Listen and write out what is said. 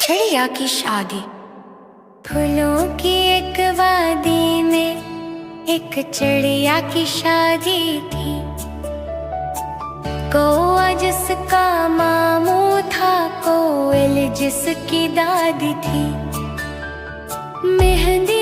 चिड़िया की शादी। फूलों की एक वादी में एक चिड़िया की शादी थी। कौआ जिसका मामू था, कोयल जिसकी दादी थी। मेहंदी